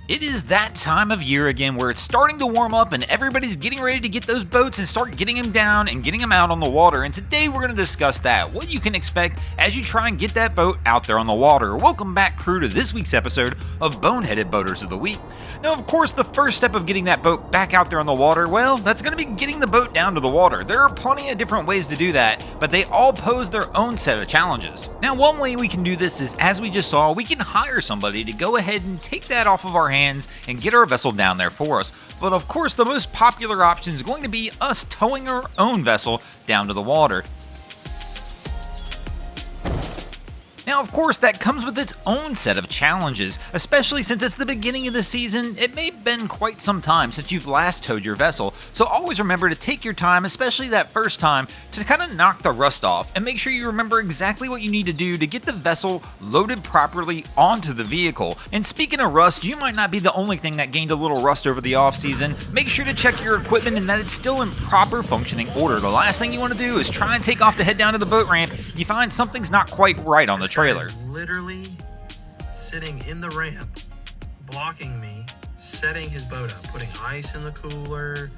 It is that time of year again where it's starting to warm up and everybody's getting ready to get those boats and start getting them down and getting them out on the water. And today we're going to discuss that, what you can expect as you try and get that boat out there on the water. Welcome back, crew, to this week's episode of Boneheaded Boaters of the Week. Now, of course, the first step of getting that boat back out there on the water, well, that's going to be getting the boat down to the water. There are plenty of different ways to do that, but they all pose their own set of challenges. Now, one way we can do this is, as we just saw, we can hire somebody to go ahead and take that off of our hands and get our vessel down there for us. But of course, the most popular option is going to be us towing our own vessel down to the water. Now, of course, that comes with its own set of challenges, especially since it's the beginning of the season. It may have been quite some time since you've last towed your vessel, so always remember to take your time, especially that first time, to kind of knock the rust off and make sure you remember exactly what you need to do to get the vessel loaded properly onto the vehicle. And speaking of rust, you might not be the only thing that gained a little rust over the off season. Make sure to check your equipment and that it's still in proper functioning order. The last thing you want to do is try and take off to head down to the boat ramp. You find something's not quite right on the trailer. Literally sitting in the ramp, blocking me, setting his boat up, putting ice in the cooler,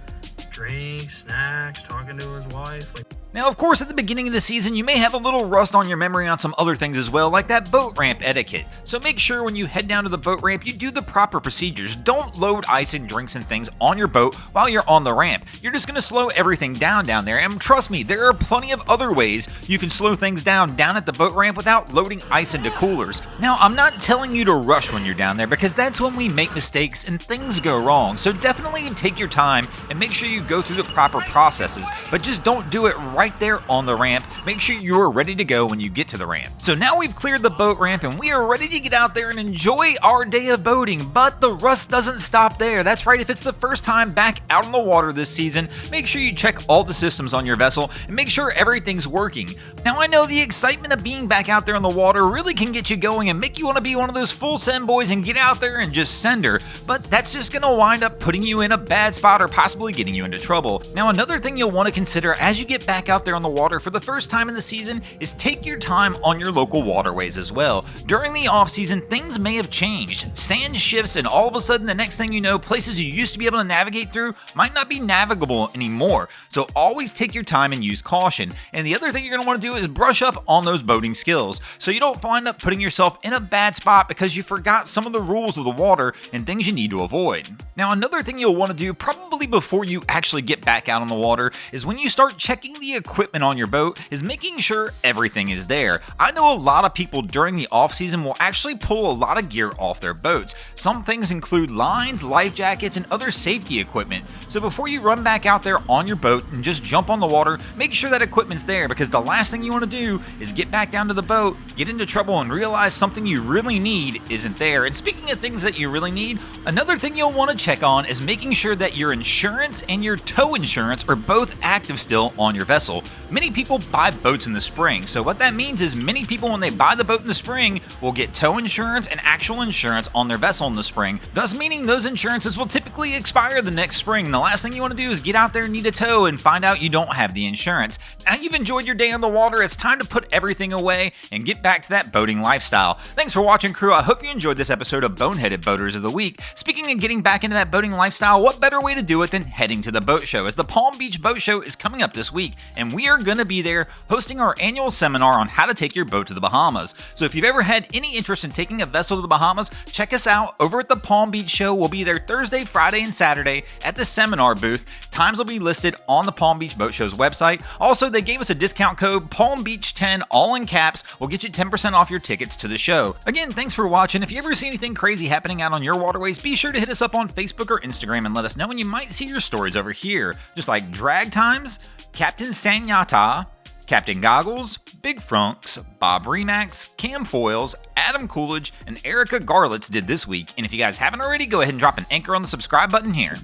drinks, snacks, talking to his wife. Now, of course, at the beginning of the season, you may have a little rust on your memory on some other things as well, like that boat ramp etiquette. So make sure when you head down to the boat ramp, you do the proper procedures. Don't load ice and drinks and things on your boat while you're on the ramp. You're just going to slow everything down there. And trust me, there are plenty of other ways you can slow things down at the boat ramp without loading ice into coolers. Now, I'm not telling you to rush when you're down there because that's when we make mistakes and things go wrong. So definitely take your time and make sure you go through the proper processes, but just don't do it right there on the ramp. Make sure you are ready to go when you get to the ramp. So now we've cleared the boat ramp and we are ready to get out there and enjoy our day of boating, but the rust doesn't stop there. That's right, if it's the first time back out on the water this season, make sure you check all the systems on your vessel and make sure everything's working. Now, I know the excitement of being back out there on the water really can get you going and make you want to be one of those full send boys and get out there and just send her, but that's just going to wind up putting you in a bad spot or possibly getting you into trouble. Now, another thing you'll want to consider as you get back out there on the water for the first time in the season is take your time on your local waterways as well. During the off season, things may have changed. Sand shifts and all of a sudden the next thing you know, places you used to be able to navigate through might not be navigable anymore. So always take your time and use caution. And the other thing you're going to want to do is brush up on those boating skills so you don't wind up putting yourself in a bad spot because you forgot some of the rules of the water and things you need to avoid. Now, another thing you'll want to do probably before you actually get back out on the water is when you start checking the equipment on your boat is making sure everything is there. I know a lot of people during the off season will actually pull a lot of gear off their boats. Some things include lines, life jackets, and other safety equipment. So before you run back out there on your boat and just jump on the water, make sure that equipment's there because the last thing you want to do is get back down to the boat, get into trouble, and realize something you really need isn't there. And speaking of things that you really need, another thing you'll want to check on is making sure that your insurance and your tow insurance are both active still on your vessel. Many people buy boats in the spring, so what that means is many people, when they buy the boat in the spring, will get tow insurance and actual insurance on their vessel in the spring, thus meaning those insurances will typically expire the next spring. The last thing you want to do is get out there and need a tow and find out you don't have the insurance. Now you've enjoyed your day on the water, it's time to put everything away and get back to that boating lifestyle. Thanks for watching, crew. I hope you enjoyed this episode of Boneheaded Boaters of the Week. Speaking of getting back into that boating lifestyle, what better way to do it than heading to the boat show, as the Palm Beach Boat Show is coming up this week, and we are going to be there hosting our annual seminar on how to take your boat to the Bahamas. So if you've ever had any interest in taking a vessel to the Bahamas, check us out over at the Palm Beach Show. We'll be there Thursday, Friday, and Saturday at the seminar booth. Times will be listed on the Palm Beach Boat Show's website. Also, they gave us a discount code, PalmBeach10, all in caps, will get you 10% off your tickets to the show. Again, thanks for watching. If you ever see anything crazy happening out on your waterways, be sure to hit us up on Facebook or Instagram and let us know, and you might see your stories over here. Just like Drag Times, Captain Sanyata, Captain Goggles, Big Frunks, Bob Remax, Cam Foils, Adam Coolidge, and Erica Garlitz did this week. And if you guys haven't already, go ahead and drop an anchor on the subscribe button here.